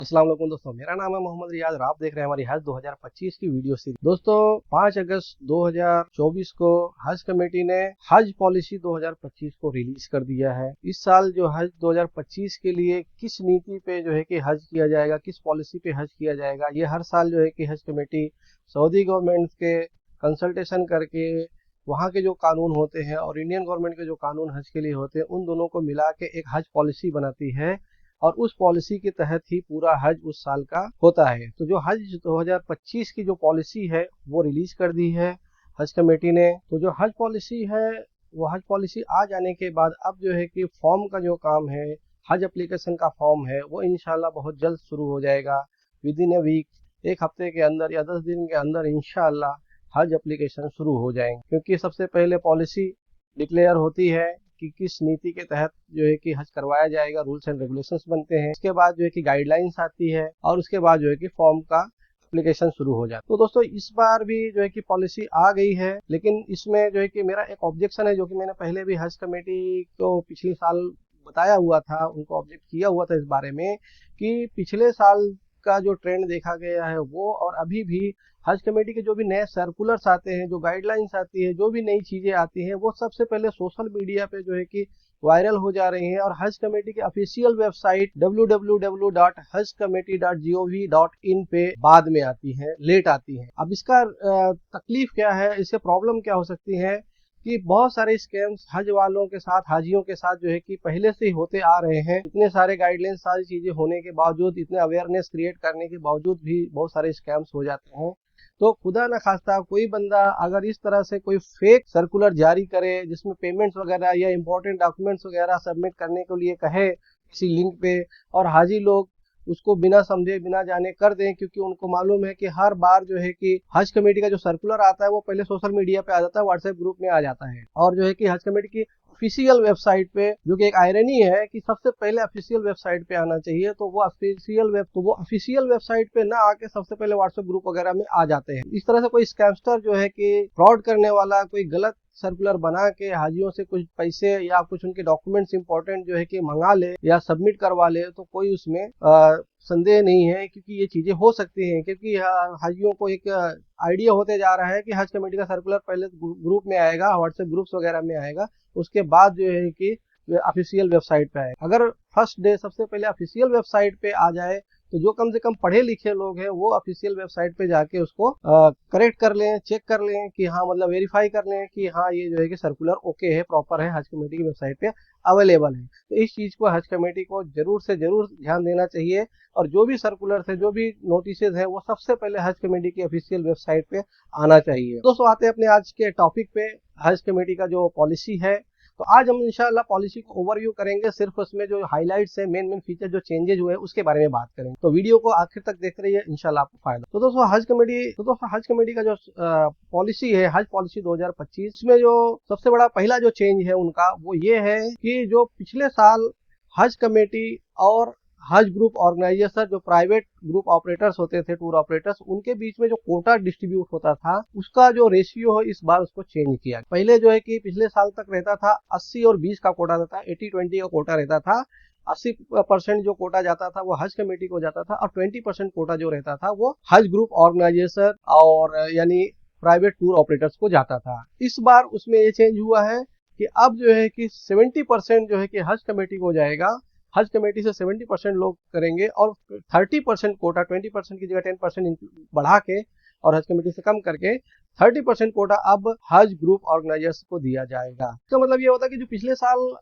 अस्सलाम वालेकुम दोस्तों, मेरा नाम है मोहम्मद रियाज और आप देख रहे हैं हमारी हज 2025 की वीडियो सीरीज। दोस्तों 5 अगस्त 2024 को हज कमेटी ने हज पॉलिसी 2025 को रिलीज कर दिया है। इस साल जो हज 2025 के लिए किस नीति पे जो है कि हज किया जाएगा, किस पॉलिसी पे हज किया जाएगा, ये हर साल जो है कि हज कमेटी सऊदी गवर्नमेंट के कंसल्टेशन करके वहाँ के जो कानून होते हैं और इंडियन गवर्नमेंट के जो कानून हज के लिए होते हैं उन दोनों को मिला के एक हज पॉलिसी बनाती है और उस पॉलिसी के तहत ही पूरा हज उस साल का होता है। तो जो हज 2025 की जो पॉलिसी है वो रिलीज कर दी है हज कमेटी ने। तो जो हज पॉलिसी है वो हज पॉलिसी आ जाने के बाद अब जो है कि फॉर्म का जो काम है, हज एप्लीकेशन का फॉर्म है, वो इंशाल्लाह बहुत जल्द शुरू हो जाएगा। विद इन ए वीक, एक हफ्ते के अंदर या 10 दिन के अंदर इंशाल्लाह हज एप्लीकेशन शुरू हो जाएंगे, क्योंकि सबसे पहले पॉलिसी डिक्लेयर होती है कि किस नीति के तहत जो है कि हज करवाया जाएगा, रूल्स एंड रेगुलेशंस बनते हैं, उसके बाद जो है कि गाइडलाइंस आती है और उसके बाद जो है कि फॉर्म का एप्लीकेशन शुरू हो जाता है। तो दोस्तों इस बार भी जो है कि पॉलिसी आ गई है, लेकिन इसमें जो है कि मेरा एक ऑब्जेक्शन है जो कि मैंने पहले भी हज कमेटी को पिछले साल बताया हुआ था, उनको ऑब्जेक्ट किया हुआ था इस बारे में कि पिछले साल का जो ट्रेंड देखा गया है वो और अभी भी हज कमेटी के जो भी नए सर्कुलर्स आते हैं, जो गाइडलाइंस आती है, जो भी नई चीजें आती हैं, वो सबसे पहले सोशल मीडिया पे जो है कि वायरल हो जा रही हैं और हज कमेटी की ऑफिशियल वेबसाइट www.hajcommittee.gov.in पे बाद में आती हैं, लेट आती हैं। अब इसका तकलीफ क्या है, इससे प्रॉब्लम क्या हो सकती है कि बहुत सारे स्कैम्स हज वालों के साथ, हाजियों के साथ जो है कि पहले से ही होते आ रहे हैं। इतने सारे गाइडलाइंस, सारी चीजें होने के बावजूद, इतने अवेयरनेस क्रिएट करने के बावजूद भी बहुत सारे स्कैम्स हो जाते हैं। तो खुदा न खास्ता कोई बंदा अगर इस तरह से कोई फेक सर्कुलर जारी करे जिसमें पेमेंट्स वगैरह या इंपॉर्टेंट डॉक्यूमेंट्स वगैरह सबमिट करने के लिए कहे किसी लिंक पे, और हाजी लोग उसको बिना समझे बिना जाने कर दें, क्योंकि उनको मालूम है कि हर बार जो है कि हज कमेटी का जो सर्कुलर आता है वो पहले सोशल मीडिया पे आ जाता है, व्हाट्सएप ग्रुप में आ जाता है, और जो है कि हज कमेटी की ऑफिशियल वेबसाइट पे, जो कि एक आयरनी है कि सबसे पहले ऑफिशियल वेबसाइट पे आना चाहिए, तो वो ऑफिशियल वेबसाइट पे ना आके सबसे पहले व्हाट्सएप ग्रुप वगैरह में आ जाते हैं। इस तरह से कोई स्कैमस्टर जो है कि फ्रॉड करने वाला कोई गलत सर्कुलर बना के हाजियों से कुछ पैसे या कुछ उनके डॉक्यूमेंट्स इंपॉर्टेंट जो है कि मंगा ले या सबमिट करवा ले, तो कोई उसमें संदेह नहीं है, क्योंकि ये चीजें हो सकती हैं। क्योंकि हाजियों को एक आइडिया होते जा रहा है कि हज कमेटी का सर्कुलर पहले ग्रुप में आएगा, व्हाट्सएप ग्रुप्स वगैरह में आएगा, उसके बाद जो है कि ऑफिशियल वेबसाइट पे आएगा। अगर फर्स्ट डे सबसे पहले ऑफिशियल वेबसाइट पे आ जाए तो जो कम से कम पढ़े लिखे लोग हैं वो ऑफिशियल वेबसाइट पे जाके उसको करेक्ट कर लें, चेक कर लें कि हाँ, मतलब वेरीफाई कर लें कि हाँ ये जो है कि सर्कुलर ओके है, प्रॉपर है, हज कमेटी की वेबसाइट पे अवेलेबल है। तो इस चीज को हज कमेटी को जरूर से जरूर ध्यान देना चाहिए, और जो भी सर्कुलर है, जो भी नोटिसेज है, वो सबसे पहले हज कमेटी की ऑफिशियल वेबसाइट पे आना चाहिए। दोस्तों आते हैं अपने आज के टॉपिक पे, हज कमेटी का जो पॉलिसी है। तो आज हम इंशाल्लाह पॉलिसी को ओवरव्यू करेंगे, सिर्फ उसमें जो हाइलाइट्स है, मेन फीचर जो चेंजेज हुए उसके बारे में बात करेंगे। तो वीडियो को आखिर तक देखते रहिए, इंशाल्लाह आपको फायदा। तो दोस्तों हज कमेटी का जो पॉलिसी है, हज पॉलिसी 2025, इसमें जो सबसे बड़ा पहला जो चेंज है उनका वो ये है कि जो पिछले साल हज कमेटी और हज ग्रुप ऑर्गेनाइजेशन, जो प्राइवेट ग्रुप ऑपरेटर्स होते थे, टूर ऑपरेटर्स, उनके बीच में जो कोटा डिस्ट्रीब्यूट होता था उसका जो रेशियो है इस बार उसको चेंज किया। पहले जो है कि पिछले साल तक रहता था 80 और 20 का कोटा रहता, 80-20 का कोटा रहता था। 80% जो कोटा जाता था वो हज कमेटी को जाता था और 20% कोटा जो रहता था वो हज ग्रुप ऑर्गेनाइजेशन और यानी प्राइवेट टूर ऑपरेटर्स को जाता था। इस बार उसमें ये चेंज हुआ है कि अब जो है कि 70% जो है कि हज कमेटी को जाएगा, हज कमेटी से 70% लोग करेंगे, और 30% कोटा, 20% की जगह 10% बढ़ा के और हज कमेटी से कम करके 30% कोटा अब हज ग्रुप ऑर्गेनाइजर्स को दिया जाएगा। इसका मतलब ये होता है कि जो पिछले साल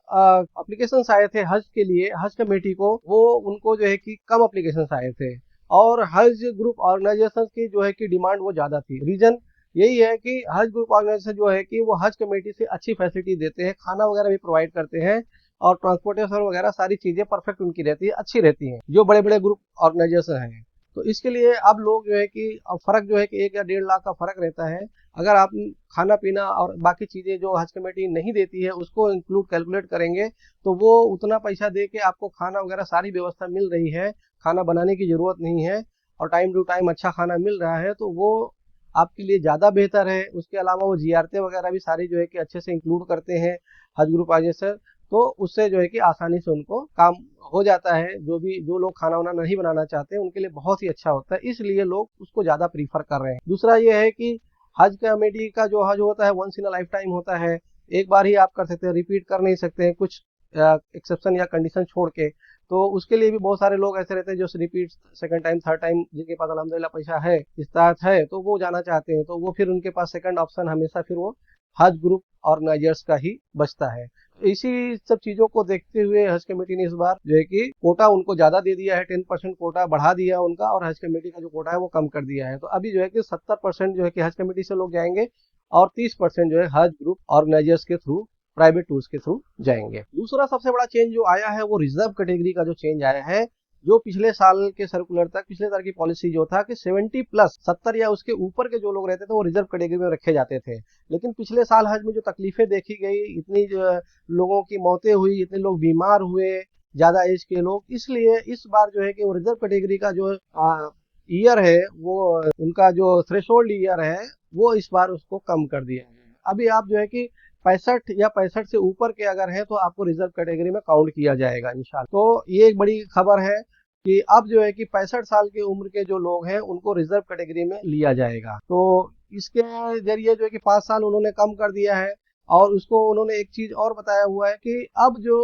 एप्लीकेशन आए थे हज के लिए हज कमेटी को, वो उनको जो है कि कम एप्लीकेशन आए थे, और हज ग्रुप ऑर्गेनाइजेशन की जो है कि डिमांड वो ज्यादा थी। रीजन यही है कि हज ग्रुप ऑर्गेनाइजेशन जो है कि वो हज कमेटी से अच्छी फैसिलिटी देते हैं, खाना वगैरह भी प्रोवाइड करते हैं, और ट्रांसपोर्टेशन वगैरह सारी चीजें परफेक्ट उनकी रहती है, अच्छी रहती हैं, जो बड़े बड़े ग्रुप ऑर्गेनाइजेशन हैं। तो इसके लिए अब लोग जो है कि फर्क जो है कि 1 या 1.5 लाख का फर्क रहता है। अगर आप खाना पीना और बाकी चीजें जो हज कमेटी नहीं देती है उसको इंक्लूड कैलकुलेट करेंगे तो वो उतना पैसा दे के आपको खाना वगैरह सारी व्यवस्था मिल रही है, खाना बनाने की जरूरत नहीं है, और टाइम टू टाइम अच्छा खाना मिल रहा है, तो वो आपके लिए ज्यादा बेहतर है। उसके अलावा वो जीआरते वगैरह भी सारी जो है कि अच्छे से इंक्लूड करते हैं हज ग्रुप ऑर्गेनाइजेशन। तो उससे जो है कि आसानी से उनको काम हो जाता है। जो लोग खाना वाना नहीं बनाना चाहते हैं उनके लिए बहुत ही अच्छा होता है, इसलिए लोग उसको ज्यादा प्रीफर कर रहे हैं। दूसरा ये है कि हज कमेटी का जो हज होता है once in a lifetime होता है, एक बार ही आप कर सकते हैं, रिपीट कर नहीं सकते हैं, कुछ एक्सेप्शन या कंडीशन छोड़ के। तो उसके लिए भी बहुत सारे लोग ऐसे रहते हैं जो repeat second time third time, जिनके पास अल्हम्दुलिल्लाह पैसा है, इस्तात है, तो वो जाना चाहते हैं, तो वो फिर उनके पास सेकंड ऑप्शन हमेशा फिर वो हज ग्रुप ऑर्गेनाइजर्स का ही बचता है। इसी सब चीजों को देखते हुए हज कमेटी ने इस बार जो है कि कोटा उनको ज्यादा दे दिया है, 10% कोटा बढ़ा दिया है उनका, और हज कमेटी का जो कोटा है वो कम कर दिया है। तो अभी जो है कि 70% जो है कि हज कमेटी से लोग जाएंगे और 30% जो है हज ग्रुप ऑर्गेनाइजर्स के थ्रू, प्राइवेट टूर्स के थ्रू जाएंगे। दूसरा सबसे बड़ा चेंज जो आया है वो रिजर्व कैटेगरी का जो चेंज आया है। जो पिछले साल के सर्कुलर तक, पिछले साल की पॉलिसी जो था कि 70 प्लस 70 या उसके ऊपर के जो लोग रहते थे वो रिजर्व कैटेगरी में रखे जाते थे। लेकिन पिछले साल हज में जो तकलीफें देखी गई, इतनी लोगों की मौतें हुई, इतने लोग बीमार हुए, ज्यादा एज के लोग, इसलिए इस बार जो है कि वो रिजर्व कैटेगरी का जो ईयर है, वो उनका जो थ्रेशोल्ड ईयर है, वो इस बार उसको कम कर दिया है। अभी आप जो है कि 65 या 65 से ऊपर के अगर हैं तो आपको रिजर्व कैटेगरी में काउंट किया जाएगा इंशाल्लाह। तो ये एक बड़ी खबर है कि अब जो है कि 65 साल की उम्र के जो लोग हैं उनको रिजर्व कैटेगरी में लिया जाएगा। तो इसके जरिए जो है कि 5 साल उन्होंने कम कर दिया है। और उसको उन्होंने एक चीज और बताया हुआ है कि अब जो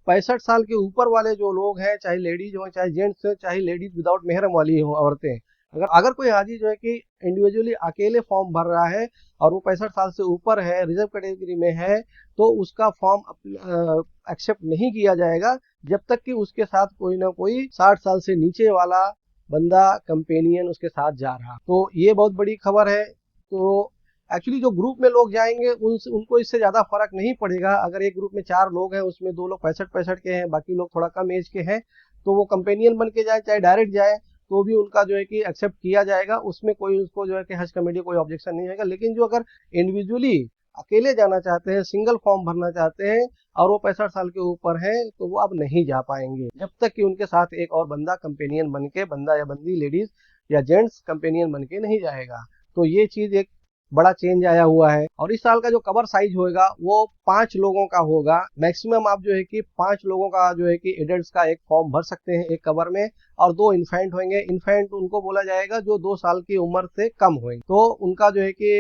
65 साल के ऊपर वाले जो लोग हैं, चाहे लेडीज हो, चाहे जेंट्स हो, चाहे लेडीज विदाउट मेहरम वाली हो औरतें, अगर अगर कोई हाजी जो है कि इंडिविजुअली अकेले फॉर्म भर रहा है और वो 65 साल से ऊपर है, रिजर्व कैटेगरी में है, तो उसका फॉर्म एक्सेप्ट नहीं किया जाएगा जब तक कि उसके साथ कोई ना कोई 60 साल से नीचे वाला बंदा कंपेनियन उसके साथ जा रहा। तो ये बहुत बड़ी खबर है। तो एक्चुअली जो ग्रुप में लोग जाएंगे उनको इससे ज्यादा फर्क नहीं पड़ेगा। अगर एक ग्रुप में 4 लोग हैं, उसमें 2 लोग 65 के हैं, बाकी लोग थोड़ा कम एज के हैं, तो वो कंपेनियन बन के जाए चाहे डायरेक्ट जाए तो भी उनका जो है कि एक्सेप्ट किया जाएगा, उसमें कोई उसको जो है कि हज कमेटी कोई ऑब्जेक्शन नहीं आएगा। लेकिन जो अगर इंडिविजुअली अकेले जाना चाहते हैं, सिंगल फॉर्म भरना चाहते हैं और वो 65 साल के ऊपर है, तो वो अब नहीं जा पाएंगे जब तक कि उनके साथ एक और बंदा कंपेनियन बन के, बंदा या बंदी, लेडीज या जेंट्स कंपेनियन बन के नहीं जाएगा। तो ये चीज एक बड़ा चेंज आया हुआ है। और इस साल का जो कवर साइज होगा वो 5 लोगों का होगा। मैक्सिमम आप जो है कि 5 लोगों का जो है कि एडल्ट्स का एक फॉर्म भर सकते हैं एक कवर में, और 2 इन्फेंट होंगे। इन्फेंट उनको बोला जाएगा जो 2 साल की उम्र से कम होंगे। तो उनका जो है कि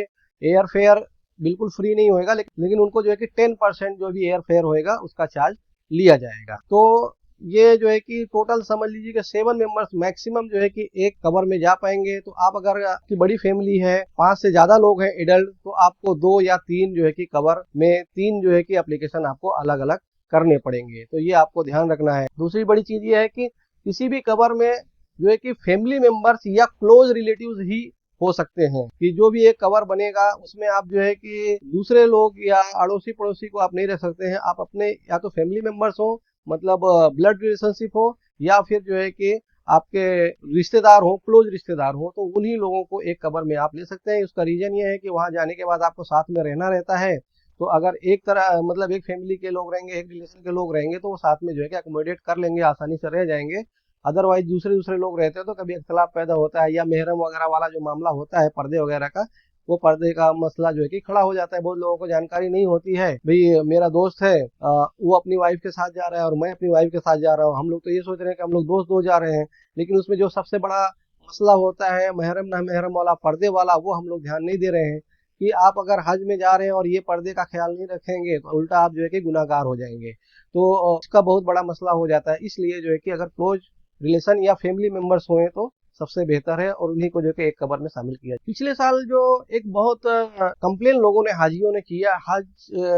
एयर फेयर बिल्कुल फ्री नहीं होएगा, लेकिन उनको जो है कि 10% जो भी एयर फेयर होएगा उसका चार्ज लिया जाएगा। तो ये जो है कि टोटल समझ लीजिए कि 7 मेंबर्स मैक्सिमम जो है कि एक कवर में जा पाएंगे। तो आप अगर आपकी बड़ी फैमिली है, 5 से ज्यादा लोग हैं एडल्ट, तो आपको 2 या 3 जो है कि कवर में 3 जो है कि एप्लीकेशन आपको अलग अलग करने पड़ेंगे। तो ये आपको ध्यान रखना है। दूसरी बड़ी चीज ये है कि किसी भी कवर में जो है कि फैमिली मेंबर्स या क्लोज रिलेटिव्स ही हो सकते हैं। कि जो भी एक कवर बनेगा उसमें आप जो है कि दूसरे लोग या अड़ोसी पड़ोसी को आप नहीं रख सकते हैं। आप अपने या तो फैमिली मेंबर्स हो, मतलब ब्लड रिलेशनशिप हो, या फिर जो है कि आपके रिश्तेदार हो, क्लोज रिश्तेदार हो, तो उन्हीं लोगों को एक कवर में आप ले सकते हैं। उसका रीजन ये है कि वहां जाने के बाद आपको साथ में रहना रहता है। तो अगर एक तरह मतलब एक फैमिली के लोग रहेंगे, एक रिलेशन के लोग रहेंगे, तो वो साथ में जो है कि अकोमोडेट कर लेंगे, आसानी से रह जाएंगे। अदरवाइज दूसरे दूसरे लोग रहते हैं तो कभी इख्तलाफ पैदा होता है, या मेहरम वगैरह वाला जो मामला होता है पर्दे वगैरह का, वो पर्दे का मसला जो है कि खड़ा हो जाता है। बहुत लोगों को जानकारी नहीं होती है, भाई मेरा दोस्त है, वो अपनी वाइफ के साथ जा रहा है और मैं अपनी वाइफ के साथ जा रहा हूँ, हम लोग तो ये सोच रहे हैं कि हम लोग दोस्त दो जा रहे हैं। लेकिन उसमें जो सबसे बड़ा मसला होता है महरम ना महरम वाला, पर्दे वाला, वो हम लोग ध्यान नहीं दे रहे हैं। कि आप अगर हज में जा रहे हैं और ये पर्दे का ख्याल नहीं रखेंगे तो उल्टा आप जो है कि गुनाहगार हो जाएंगे। तो इसका बहुत बड़ा मसला हो जाता है। इसलिए जो है कि अगर क्लोज रिलेशन या फैमिली मेंबर्स हुए तो सबसे बेहतर है, और उन्हीं को जो कि एक कबर में शामिल किया। पिछले साल जो एक बहुत कंप्लेन लोगों ने, हाजियों ने किया हज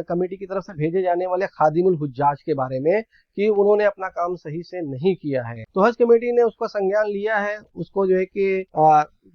कमेटी की तरफ से भेजे जाने वाले खादिमुल हुज्जाज के बारे में, कि उन्होंने अपना काम सही से नहीं किया है। तो हज कमेटी ने उसका संज्ञान लिया है, उसको जो है कि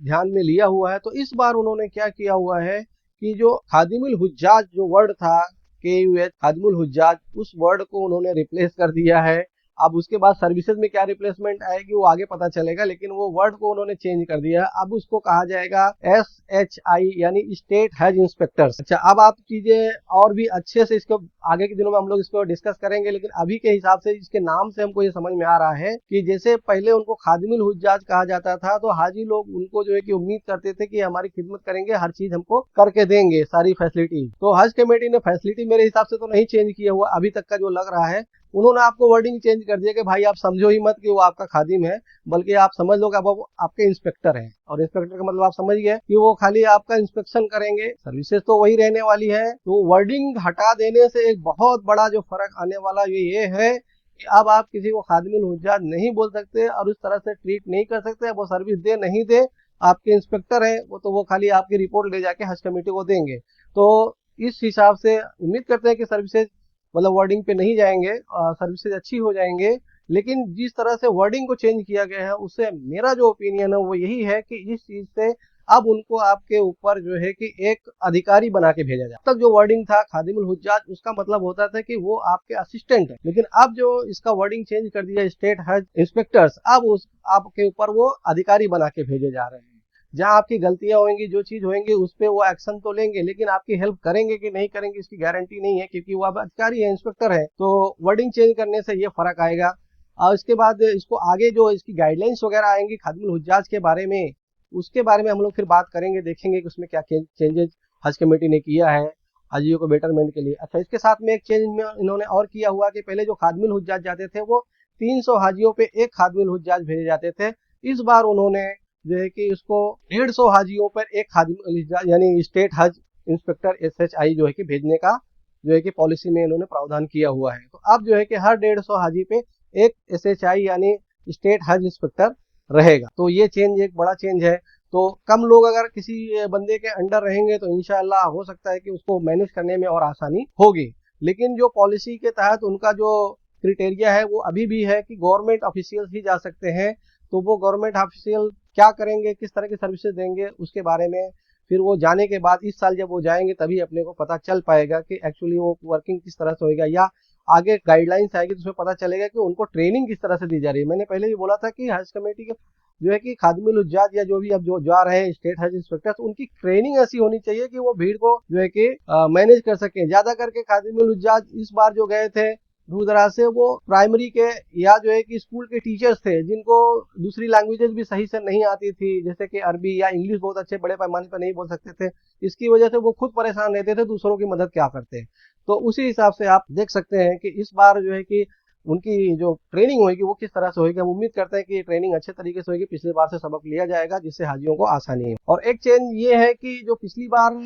ध्यान में लिया हुआ है। तो इस बार उन्होंने क्या किया हुआ है कि जो खादिमुल हुज्जाज जो वर्ड था, KUH खादिमुल हुज्जाज, उस वर्ड को उन्होंने रिप्लेस कर दिया है। अब उसके बाद सर्विसेज में क्या रिप्लेसमेंट आएगी वो आगे पता चलेगा, लेकिन वो वर्ड को उन्होंने चेंज कर दिया है। अब उसको कहा जाएगा SHI यानी स्टेट हज इंस्पेक्टर्स। अच्छा, अब आप चीजें और भी अच्छे से इसको आगे के दिनों में हम लोग इसको डिस्कस करेंगे, लेकिन अभी के हिसाब से इसके नाम से हमको ये समझ में आ रहा है कि जैसे पहले उनको खादिमुल हुज्जाज कहा जाता था, तो हाजी लोग उनको जो है कि उम्मीद करते थे कि हमारी खिदमत करेंगे, हर चीज हमको करके देंगे, सारी फैसिलिटी। तो हज कमेटी ने फैसिलिटी मेरे हिसाब से तो नहीं चेंज किया हुआ अभी तक का जो लग रहा है। उन्होंने आपको वर्डिंग चेंज कर दिया कि भाई आप समझो ही मत कि वो आपका खादिम है, बल्कि आप समझ लो कि अब वो आपके इंस्पेक्टर हैं। और इंस्पेक्टर का मतलब आप समझ गए कि वो खाली आपका इंस्पेक्शन करेंगे, सर्विसेज तो वही रहने वाली है। तो वर्डिंग हटा देने से एक बहुत बड़ा जो फर्क आने वाला ये है कि अब आप किसी को खादिमुल हुज्जाज नहीं बोल सकते और उस तरह से ट्रीट नहीं कर सकते। वो सर्विस दे नहीं दे, आपके इंस्पेक्टर है वो, तो वो खाली आपकी रिपोर्ट ले जाके हज कमेटी को देंगे। तो इस हिसाब से उम्मीद करते हैं कि सर्विसेज मतलब वर्डिंग पे नहीं जाएंगे, सर्विसेज अच्छी हो जाएंगे। लेकिन जिस तरह से वर्डिंग को चेंज किया गया है उससे मेरा जो ओपिनियन है वो यही है कि इस चीज से अब उनको आपके ऊपर जो है कि एक अधिकारी बना के भेजा जाए। तक जो वर्डिंग था खादिमुल हुज्जाज, उसका मतलब होता था कि वो आपके असिस्टेंट है, लेकिन अब जो इसका वर्डिंग चेंज कर दिया स्टेट हज इंस्पेक्टर्स, अब उस आपके ऊपर वो अधिकारी बना के भेजे जा रहे हैं। जहां आपकी गलतियां होंगी, जो चीज होंगी उस पर वो एक्शन तो लेंगे, लेकिन आपकी हेल्प करेंगे कि नहीं करेंगे इसकी गारंटी नहीं है, क्योंकि वो अब अधिकारी है, इंस्पेक्टर है। तो वर्डिंग चेंज करने से ये फर्क आएगा। और इसके बाद इसको आगे जो इसकी गाइडलाइंस वगैरह आएंगी खादिमुल हुज्जाज के बारे में, उसके बारे में हम लोग फिर बात करेंगे, देखेंगे कि उसमें क्या चेंजेस हज कमेटी ने किया है हाजियों को बेटरमेंट के लिए। अच्छा, इसके साथ में एक चेंज में इन्होंने और किया हुआ कि पहले जो खादिमुल हुज्जाज जाते थे वो 300 हाजियों पे एक खादिमुल हुज्जाज भेजे जाते थे। इस बार उन्होंने जो है कि उसको 150 हाजियों पर एक खादिमुल हुज्जाज यानी स्टेट हज इंस्पेक्टर SHI जो है कि भेजने का जो है कि पॉलिसी में इन्होंने प्रावधान किया हुआ है। तो अब जो है कि हर 150 हाजी पे एक SHI यानी स्टेट हज इंस्पेक्टर रहेगा। तो ये चेंज एक बड़ा चेंज है। तो कम लोग अगर किसी बंदे के अंडर रहेंगे तो इंशाअल्लाह हो सकता है कि उसको मैनेज करने में और आसानी होगी। लेकिन जो पॉलिसी के तहत उनका जो क्रिटेरिया है वो अभी भी है कि गवर्नमेंट ऑफिशियल्स ही जा सकते हैं। तो वो गवर्नमेंट ऑफिशियल क्या करेंगे, किस तरह की सर्विसेज देंगे, उसके बारे में फिर वो जाने के बाद इस साल जब वो जाएंगे तभी अपने को पता चल पाएगा कि एक्चुअली वो वर्किंग किस तरह से होगा, या आगे गाइडलाइंस आएगी तो उसमें पता चलेगा कि उनको ट्रेनिंग किस तरह से दी जा रही है। मैंने पहले भी बोला था कि हज कमेटी के जो है कि खादिमुल हुज्जाज या जो भी अब जो जा रहे हैं स्टेट हज इंस्पेक्टर्स, उनकी ट्रेनिंग ऐसी होनी चाहिए कि वो भीड़ को जो है कि मैनेज कर सकें। ज्यादा करके खादिमुल हुज्जाज इस बार जो गए थे दूर दराज से, वो प्राइमरी के या जो है कि स्कूल के टीचर्स थे जिनको दूसरी लैंग्वेजेस भी सही से नहीं आती थी, जैसे कि अरबी या इंग्लिश बहुत अच्छे बड़े पैमाने पर नहीं बोल सकते थे। इसकी वजह से वो खुद परेशान रहते थे, दूसरों की मदद क्या करते। तो उसी हिसाब से आप देख सकते हैं कि इस बार जो है कि उनकी जो ट्रेनिंग होगी वो किस तरह से होगी। हम उम्मीद करते हैं कि ये ट्रेनिंग अच्छे तरीके से होगी, पिछली बार से सबक लिया जाएगा जिससे हाजियों को आसानी है। और एक चेंज ये है कि जो पिछली बार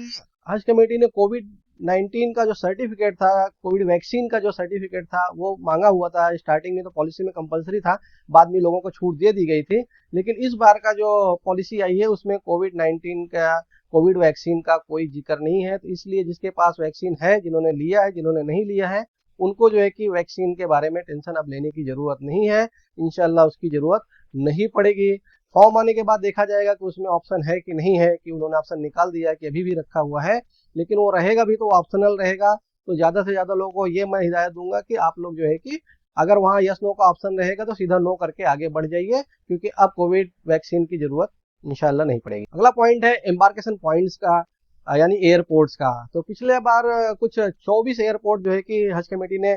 हज कमेटी ने कोविड-19 का जो सर्टिफिकेट था, कोविड वैक्सीन का जो सर्टिफिकेट था वो मांगा हुआ था। स्टार्टिंग में तो पॉलिसी में कंपलसरी था, बाद में लोगों को छूट दे दी गई थी। लेकिन इस बार का जो पॉलिसी आई है उसमें कोविड-19 का, कोविड वैक्सीन का कोई जिक्र नहीं है। तो इसलिए जिसके पास वैक्सीन है, जिन्होंने लिया है, जिन्होंने नहीं लिया है, उनको जो है कि वैक्सीन के बारे में टेंशन अब लेने की जरूरत नहीं है। इंशाल्लाह उसकी जरूरत नहीं पड़ेगी। फॉर्म आने के बाद देखा जाएगा कि उसमें ऑप्शन है कि नहीं है, कि उन्होंने ऑप्शन निकाल दिया है कि अभी भी रखा हुआ है। लेकिन वो रहेगा भी तो ऑप्शनल रहेगा। तो ज्यादा से ज्यादा लोगों को ये मैं हिदायत दूंगा कि आप लोग जो है कि अगर वहाँ यस नो का ऑप्शन रहेगा तो सीधा नो करके आगे बढ़ जाइए, क्योंकि अब कोविड वैक्सीन की जरूरत इंशाल्लाह नहीं पड़ेगी। अगला पॉइंट है एम्बार्केशन पॉइंट्स का, यानी एयरपोर्ट्स का। तो पिछले बार कुछ 24 एयरपोर्ट जो है कि हज कमेटी ने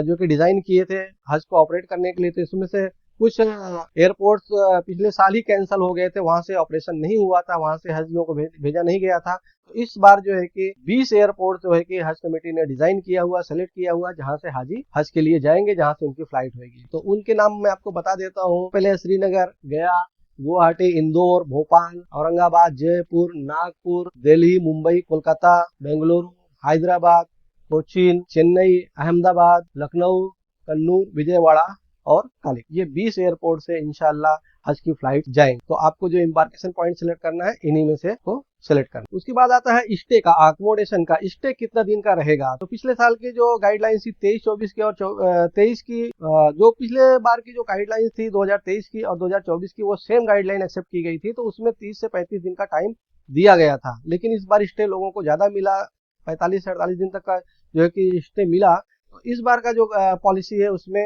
जो कि डिजाइन किए थे हज को ऑपरेट करने के लिए, तो इसमें से कुछ एयरपोर्ट्स पिछले साल ही कैंसिल हो गए थे, वहां से ऑपरेशन नहीं हुआ था, वहां से हजियों को भेजा नहीं गया था। तो इस बार जो है कि 20 एयरपोर्ट जो है कि हज कमेटी ने डिजाइन किया हुआ, सेलेक्ट किया हुआ, जहां से हाजी हज के लिए जाएंगे, जहां से उनकी फ्लाइट होगी। तो उनके नाम मैं आपको बता देता हूँ। पहले श्रीनगर, गया, गुवाहाटी, इंदौर, भोपाल, औरंगाबाद, जयपुर, नागपुर, दिल्ली, मुंबई, कोलकाता, बेंगलुरु, हैदराबाद, कोचीन, चेन्नई, अहमदाबाद, लखनऊ, कन्नूर, विजयवाड़ा और काली। ये 20 एयरपोर्ट से इंशाल्लाह हज की फ्लाइट जाएंगे। तो आपको जो एम्बार्केशन पॉइंट सिलेक्ट करना है इन्हीं में से को सिलेक्ट करना। उसके बाद आता है स्टे का, अकोमोडेशन का। स्टे कितना दिन का रहेगा? तो पिछले साल की जो गाइडलाइंस थी 23-24 की और 23 की, जो पिछले बार की जो गाइडलाइंस थी 2023 की और 2024 की, वो सेम गाइडलाइन एक्सेप्ट की गई थी। तो उसमें 30 से 35 दिन का टाइम दिया गया था। लेकिन इस बार स्टे लोगों को ज्यादा मिला, 45 से 48 दिन तक का जो है कि स्टे मिला। तो इस बार का जो पॉलिसी है उसमें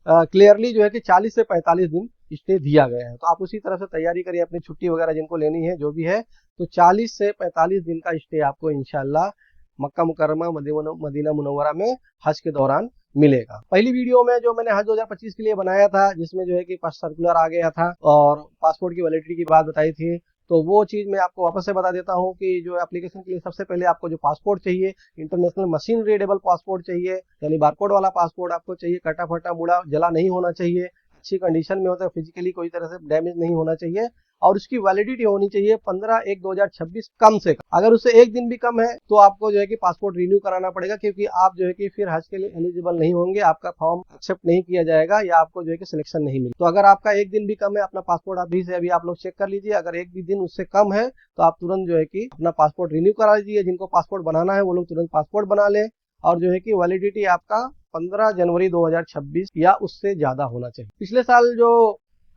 क्लियरली जो है कि 40 से 45 दिन स्टे दिया गया है। तो आप उसी तरह से तैयारी करिए अपनी छुट्टी वगैरह जिनको लेनी है जो भी है, तो 40 से 45 दिन का स्टे आपको इंशाल्लाह मक्का मुकर्रमा मदीना मुनव्वरा में हज के दौरान मिलेगा। पहली वीडियो में जो मैंने हज 2025 के लिए बनाया था, जिसमें जो है कि सर्कुलर आ गया था और पासपोर्ट की वैलिडिटी की बात बताई थी, तो वो चीज मैं आपको वापस से बता देता हूँ कि जो एप्लीकेशन के लिए सबसे पहले आपको जो पासपोर्ट चाहिए, इंटरनेशनल मशीन रीडेबल पासपोर्ट चाहिए, यानी बारकोड वाला पासपोर्ट आपको चाहिए, कटा फटा मुड़ा जला नहीं होना चाहिए, अच्छी कंडीशन में होता है, फिजिकली कोई तरह से डैमेज नहीं होना चाहिए, और उसकी वैलिडिटी होनी चाहिए 15/1/2026 कम से कम। अगर उससे एक दिन भी कम है तो आपको जो है कि पासपोर्ट रिन्यू कराना पड़ेगा, क्योंकि आप जो है कि फिर हज के लिए एलिजिबल नहीं होंगे, आपका फॉर्म एक्सेप्ट नहीं किया जाएगा या आपको जो है कि सिलेक्शन नहीं मिलेगा। तो अगर आपका एक दिन भी कम है, अपना पासपोर्ट अभी से अभी आप लोग चेक कर लीजिए। अगर एक भी दिन उससे कम है तो आप तुरंत जो है कि अपना पासपोर्ट रिन्यू करा लीजिए। जिनको पासपोर्ट बनाना है वो लोग तुरंत पासपोर्ट बना लें, और जो है कि वैलिडिटी आपका 15 जनवरी 2026 या उससे ज्यादा होना चाहिए। पिछले साल जो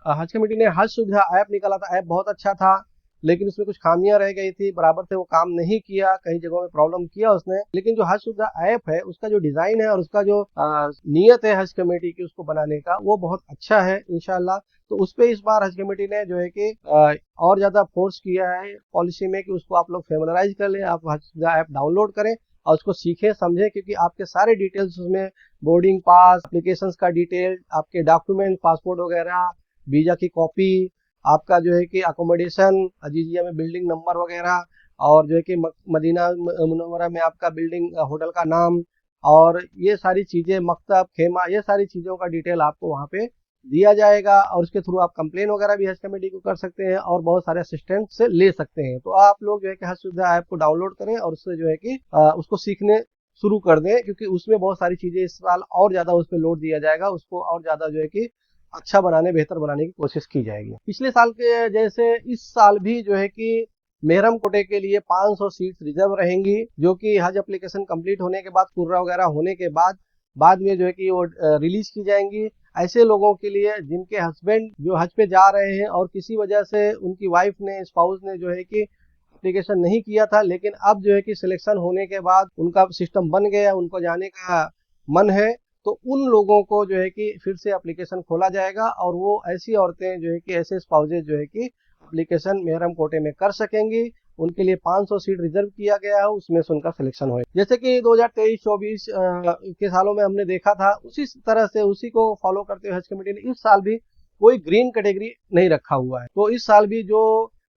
हज कमेटी ने हज सुविधा ऐप निकाला था, ऐप बहुत अच्छा था, लेकिन उसमें कुछ खामियां रह गई थी, बराबर से वो काम नहीं किया, कई जगहों में प्रॉब्लम किया उसने। लेकिन जो हज सुविधा ऐप है उसका जो डिजाइन है और उसका जो नीयत है हज कमेटी की उसको बनाने का, वो बहुत अच्छा है इंशाल्लाह। तो उस पे इस बार हज कमेटी ने जो है कि और ज्यादा फोर्स किया है पॉलिसी में कि उसको आप लोग फेमलराइज कर लें, आप हज सुविधा ऐप डाउनलोड करें और उसको सीखें समझें, क्योंकि आपके सारे डिटेल्स उसमें, बोर्डिंग पास, एप्लीकेशंस का डिटेल, आपके डॉक्यूमेंट, पासपोर्ट वगैरह, वीजा की कॉपी, आपका जो है कि अकोमोडेशन, अजीजिया में बिल्डिंग नंबर वगैरह, और जो है कि मदीना मुनव्वरा में आपका बिल्डिंग होटल का नाम, और ये सारी चीजें, मकतब, खेमा, ये सारी चीजों का डिटेल आपको वहाँ पे दिया जाएगा। और उसके थ्रू आप कंप्लेन वगैरह भी हज कमेटी को कर सकते हैं और बहुत सारे असिस्टेंट से ले सकते हैं। तो आप लोग जो है कि हज सुविधा ऐप को डाउनलोड करें और उससे जो है कि उसको सीखने शुरू कर दें, क्योंकि उसमें बहुत सारी चीजें इस साल और ज्यादा उस पर लोड दिया जाएगा, उसको और ज्यादा जो है कि अच्छा बनाने, बेहतर बनाने की कोशिश की जाएगी। पिछले साल के जैसे इस साल भी जो है कि मेहरम कोटे के लिए 500 सीट्स रिजर्व रहेंगी, जो कि हज एप्लीकेशन कंप्लीट होने के बाद, कुर्रा वगैरह होने के बाद में जो है कि वो रिलीज की जाएंगी। ऐसे लोगों के लिए जिनके हस्बैंड जो हज पे जा रहे हैं और किसी वजह से उनकी वाइफ ने, स्पाउस ने जो है कि एप्लीकेशन नहीं किया था, लेकिन अब जो है कि सिलेक्शन होने के बाद उनका सिस्टम बन गया, उनको जाने का मन है, तो उन लोगों को जो है कि फिर से एप्लीकेशन खोला जाएगा और वो ऐसी औरतें जो है कि, ऐसे स्पाउसेज जो है कि एप्लीकेशन मेहरम कोटे में कर सकेंगी। उनके लिए 500 सीट रिजर्व किया गया है, उसमें से उनका सिलेक्शन होगा। जैसे कि 2023-24 के सालों में हमने देखा था, उसी तरह से उसी को फॉलो करते हुए हज कमेटी ने इस साल भी कोई ग्रीन कैटेगरी नहीं रखा हुआ है। तो इस साल भी जो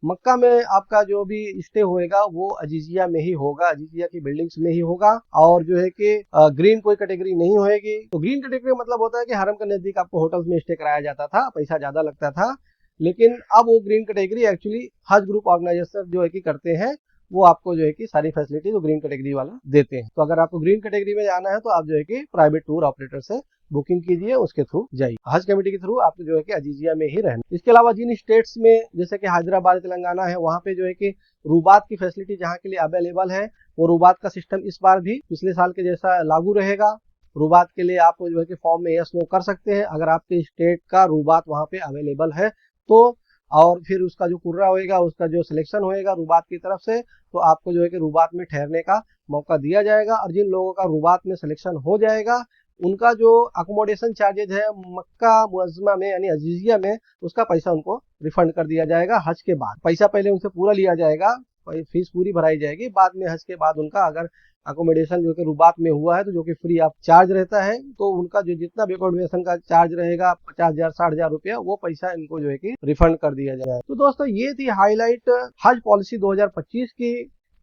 मक्का में आपका जो भी स्टे होएगा वो अजीजिया में ही होगा, अजीजिया की बिल्डिंग्स में ही होगा, और जो है कि ग्रीन कोई कैटेगरी नहीं होएगी। तो ग्रीन कैटेगरी मतलब होता है कि हरम के नजदीक आपको होटल्स में स्टे कराया जाता था, पैसा ज्यादा लगता था, लेकिन अब वो ग्रीन कैटेगरी एक्चुअली हज ग्रुप ऑर्गेनाइजेशन जो है कि करते हैं, वो आपको जो है कि सारी फैसिलिटी जो ग्रीन कैटेगरी वाला देते हैं। तो अगर आपको ग्रीन कैटेगरी में जाना है तो आप जो है कि प्राइवेट टूर ऑपरेटर से बुकिंग कीजिए, उसके थ्रू जाइए। हज कमेटी के थ्रू आपको जो है कि अजीजिया में ही रहना। इसके अलावा जिन स्टेट्स में, जैसे कि हैदराबाद, तेलंगाना है, वहाँ पे जो है कि रूबात की फैसिलिटी जहाँ के लिए अवेलेबल है, वो रूबात का सिस्टम इस बार भी पिछले साल के जैसा लागू रहेगा। रूबात के लिए आप जो है कि फॉर्म में यस नो कर सकते हैं अगर आपके स्टेट का रूबात वहाँ पे अवेलेबल है तो, और फिर उसका जो कुर्रा होएगा, उसका जो सिलेक्शन होएगा रूबात की तरफ से, तो आपको जो है कि रूबात में ठहरने का मौका दिया जाएगा। और जिन लोगों का रूबात में सिलेक्शन हो जाएगा, उनका जो अकोमोडेशन चार्जेज है मक्का मुअज्जमा में यानी अजीजिया में, उसका पैसा उनको रिफंड कर दिया जाएगा हज के बाद। पैसा पहले उनसे पूरा लिया जाएगा, फीस पूरी भराई जाएगी, बाद में हज के बाद उनका अगर अकोमोडेशन जो कि रुबात में हुआ है तो जो कि फ्री ऑफ चार्ज रहता है, तो उनका जो जितना भी अकोमोडेशन का चार्ज रहेगा 50,000 60,000 रुपया, वो पैसा इनको जो है कि रिफंड कर दिया जाए। तो दोस्तों ये थी हाईलाइट हज पॉलिसी 2025 की।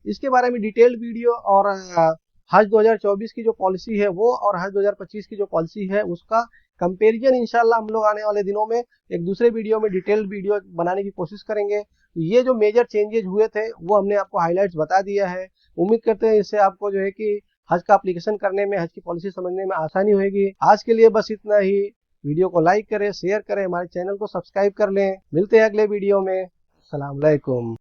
इसके बारे में डिटेल्ड वीडियो और हज 2024 की जो पॉलिसी है वो और हज 2025 की जो पॉलिसी है उसका कंपैरिजन इंशाल्लाह हम लोग आने वाले दिनों में एक दूसरे वीडियो में डिटेल्ड वीडियो बनाने की कोशिश करेंगे। ये जो मेजर चेंजेज हुए थे वो हमने आपको हाईलाइट्स बता दिया है। उम्मीद करते हैं इससे आपको जो है कि हज का एप्लीकेशन करने में, हज की पॉलिसी समझने में आसानी होगी। आज के लिए बस इतना ही। वीडियो को लाइक करें, शेयर करें, हमारे चैनल को सब्सक्राइब कर लें। मिलते हैं अगले वीडियो में। अस्सलाम वालेकुम।